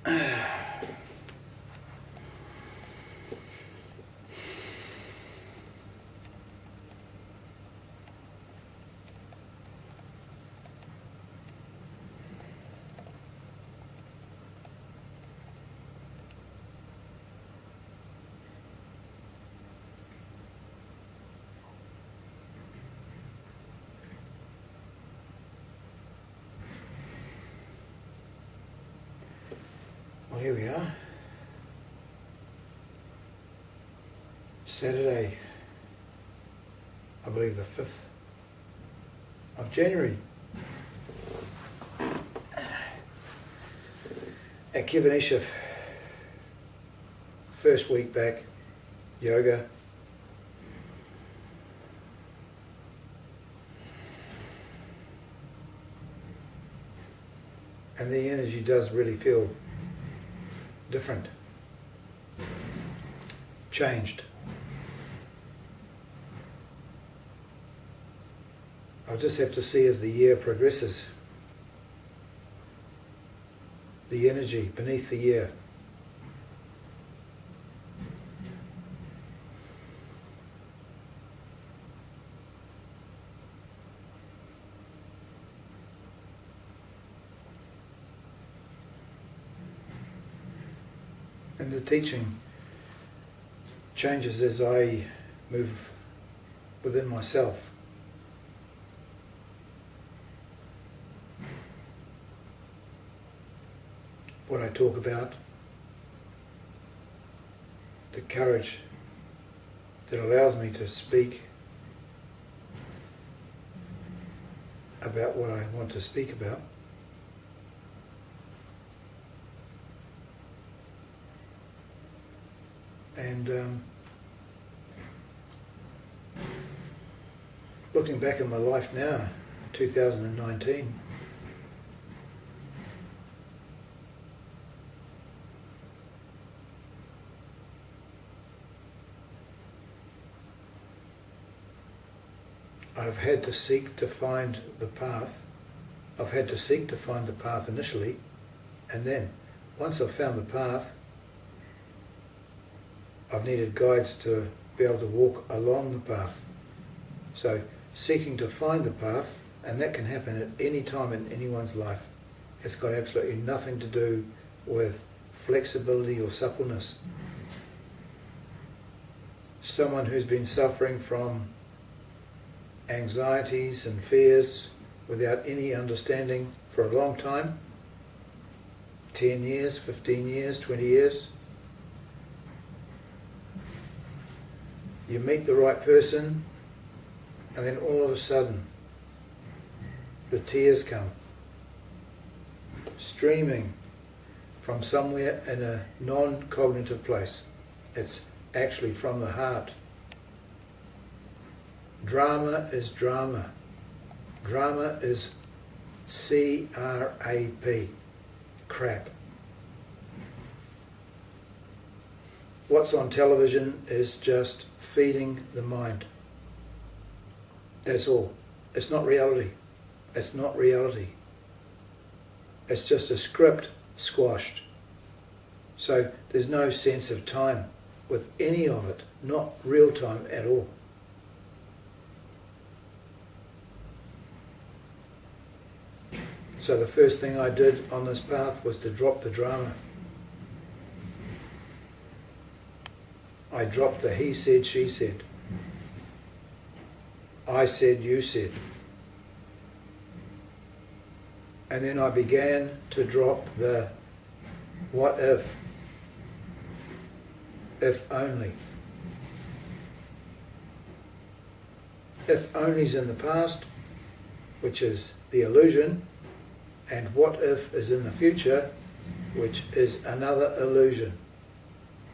Well, here we are. Saturday, I believe the 5th of January. At Cefn isaf, first week back, yoga. And the energy does really feel different, changed. I'll just have to see as the year progresses, the energy beneath the year. And the teaching changes as I move within myself. What I talk about, the courage that allows me to speak about what I want to speak about. And looking back at my life now, 2019, I've had to seek to find the path. I've had to seek to find the path initially, and then once I've found the path, I've needed guides to be able to walk along the path. So seeking to find the path, and that can happen at any time in anyone's life. It's got absolutely nothing to do with flexibility or suppleness. Someone who's been suffering from anxieties and fears without any understanding for a long time, 10 years, 15 years, 20 years, you meet the right person, and then all of a sudden the tears come streaming from somewhere in a non-cognitive place. It's actually from the heart. Drama is drama. Drama is C-R-A-P, crap. What's on television is just feeding the mind. That's all. It's not reality. It's not reality. It's just a script squashed. So there's no sense of time with any of it, not real time at all. So the first thing I did on this path was to drop the drama. I dropped the he said, she said. I said, you said. And then I began to drop the what if only. If only's in the past, which is the illusion, and what if is in the future, which is another illusion.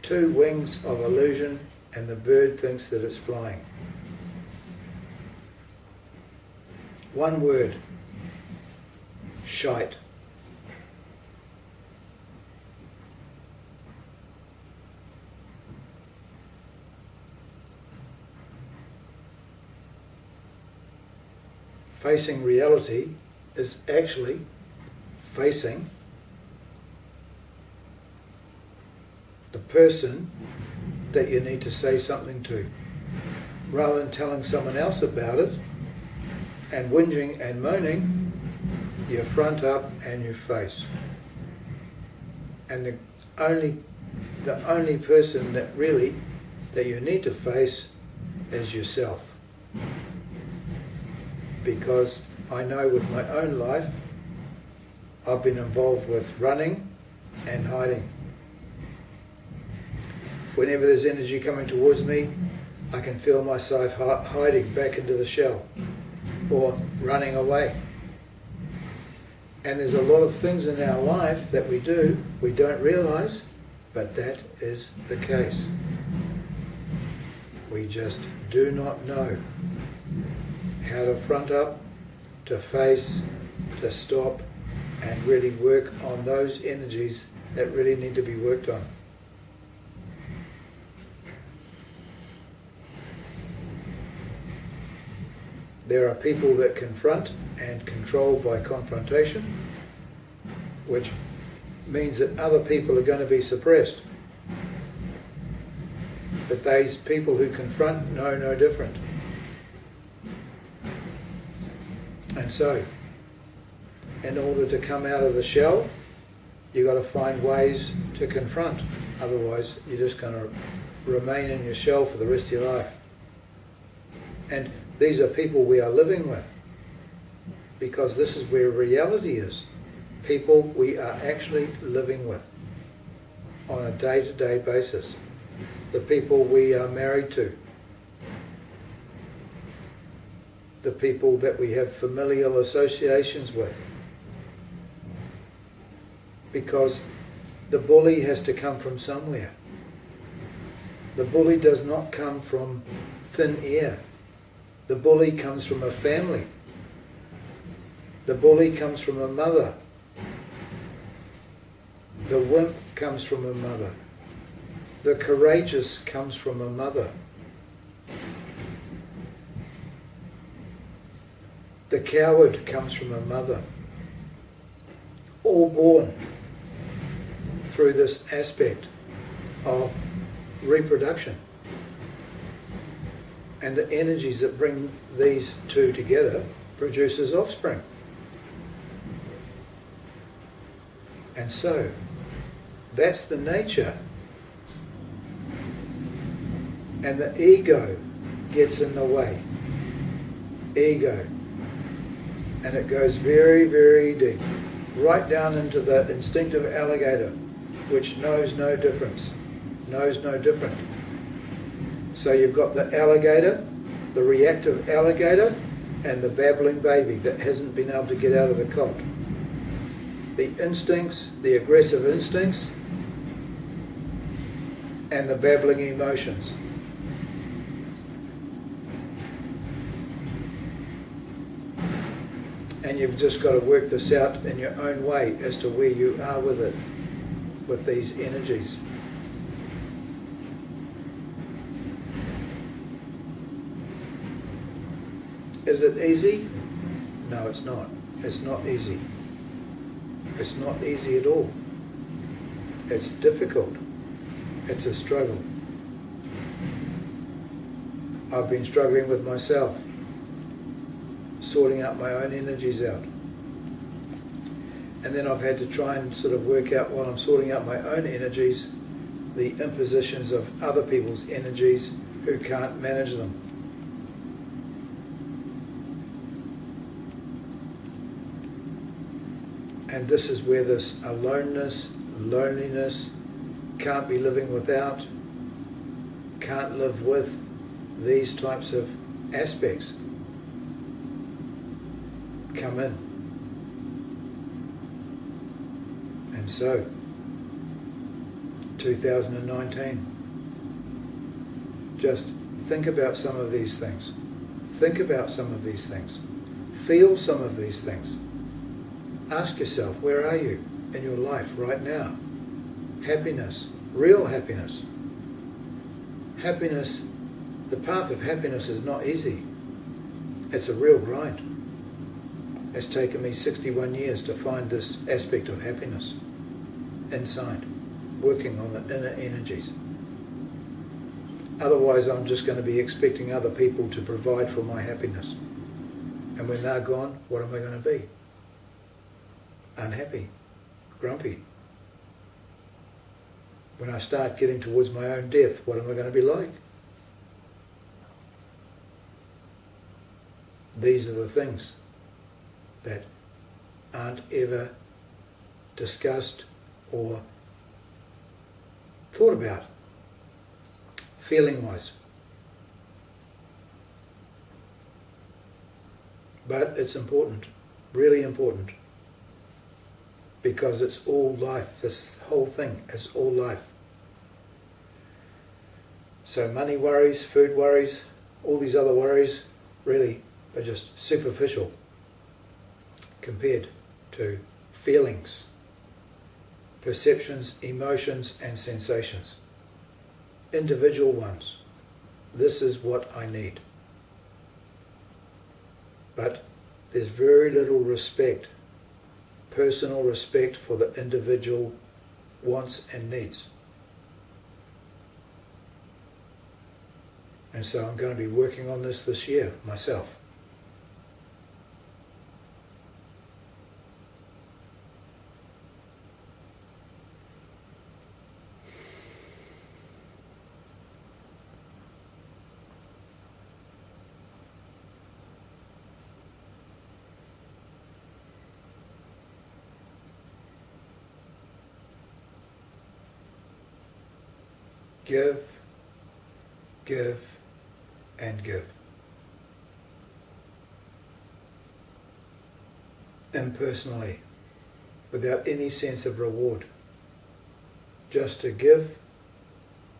Two wings of illusion, and the bird thinks that it's flying. One word, shite. Facing reality is actually facing person that you need to say something to. Rather than telling someone else about it and whinging and moaning, you front up and you face. And the only person that you need to face is yourself. Because I know with my own life, I've been involved with running and hiding. Whenever there's energy coming towards me, I can feel myself hiding back into the shell or running away. And there's a lot of things in our life that we don't realize, but that is the case. We just do not know how to front up, to face, to stop, and really work on those energies that really need to be worked on. There are people that confront and control by confrontation, which means that other people are going to be suppressed. But these people who confront know no different. And so, in order to come out of the shell, you've got to find ways to confront. Otherwise, you're just going to remain in your shell for the rest of your life. And these are people we are living with, because this is where reality is. People we are actually living with on a day-to-day basis. The people we are married to. The people that we have familial associations with. Because the bully has to come from somewhere. The bully does not come from thin air. The bully comes from a family. The bully comes from a mother. The wimp comes from a mother. The courageous comes from a mother. The coward comes from a mother. All born through this aspect of reproduction. And the energies that bring these two together produces offspring. And so, that's the nature. And the ego gets in the way. Ego. And it goes very, very deep. Right down into the instinctive alligator, which knows no difference. Knows no different. So you've got the alligator, the reactive alligator, and the babbling baby that hasn't been able to get out of the cot. The instincts, the aggressive instincts, and the babbling emotions. And you've just got to work this out in your own way as to where you are with it, with these energies. Is it easy? No, it's not. It's not easy. It's not easy at all. It's difficult. It's a struggle. I've been struggling with myself, sorting out my own energies out. And then I've had to try and sort of work out, while I'm sorting out my own energies, the impositions of other people's energies who can't manage them. And this is where this aloneness, loneliness, can't be living without, can't live with, these types of aspects come in. And so, 2019, just think about some of these things. Think about some of these things. Feel some of these things. Ask yourself, where are you in your life right now? Happiness, real happiness. Happiness, the path of happiness is not easy. It's a real grind. It's taken me 61 years to find this aspect of happiness inside. working on the inner energies. Otherwise, I'm just going to be expecting other people to provide for my happiness. And when they're gone, what am I going to be? Unhappy, grumpy. When I start getting towards my own death, what am I going to be like? These are the things that aren't ever discussed or thought about, feeling-wise. But it's important, really important, because it's all life. This whole thing is all life. So money worries, food worries, all these other worries really are just superficial compared to feelings, perceptions, emotions and sensations. Individual ones. This is what I need. But there's very little respect, personal respect for the individual wants and needs. And so I'm going to be working on this year myself. Give, give, and give. Impersonally, without any sense of reward. Just to give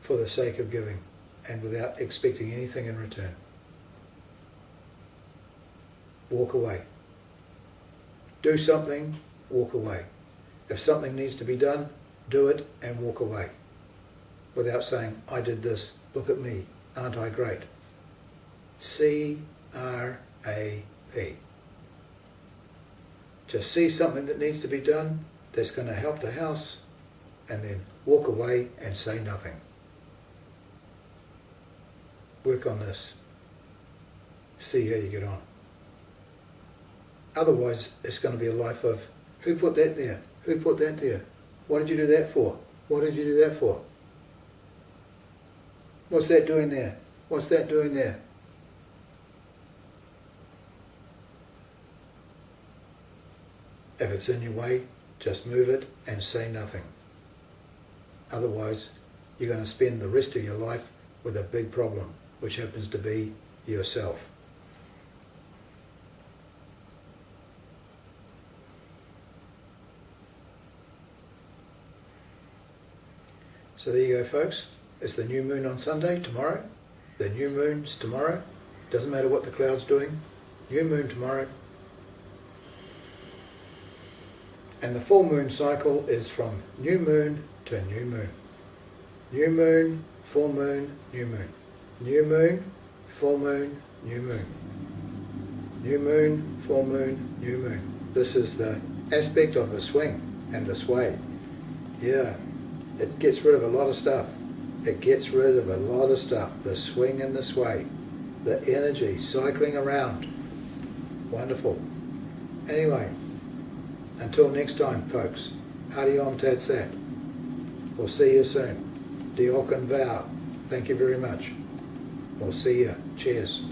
for the sake of giving and without expecting anything in return. Walk away. Do something, walk away. If something needs to be done, do it and walk away. Without saying, I did this, look at me, aren't I great? C-R-A-P. Just see something that needs to be done that's going to help the house, and then walk away and say nothing. Work on this. See how you get on. Otherwise, it's going to be a life of, who put that there? Who put that there? What did you do that for? What did you do that for? What's that doing there? What's that doing there? If it's in your way, just move it and say nothing. Otherwise, you're going to spend the rest of your life with a big problem, which happens to be yourself. So there you go, folks. It's the new moon on Sunday, tomorrow. The new moon's tomorrow. Doesn't matter what the cloud's doing. New moon tomorrow. And the full moon cycle is from new moon to new moon. New moon, full moon, new moon. New moon, full moon, new moon. New moon, full moon, new moon. This is the aspect of the swing and the sway. Yeah, it gets rid of a lot of stuff. It gets rid of a lot of stuff. The swing and the sway. The energy cycling around. Wonderful. Anyway, until next time, folks. Hari Om Tat Sat. We'll see you soon. Diok and Vow. Thank you very much. We'll see you. Cheers.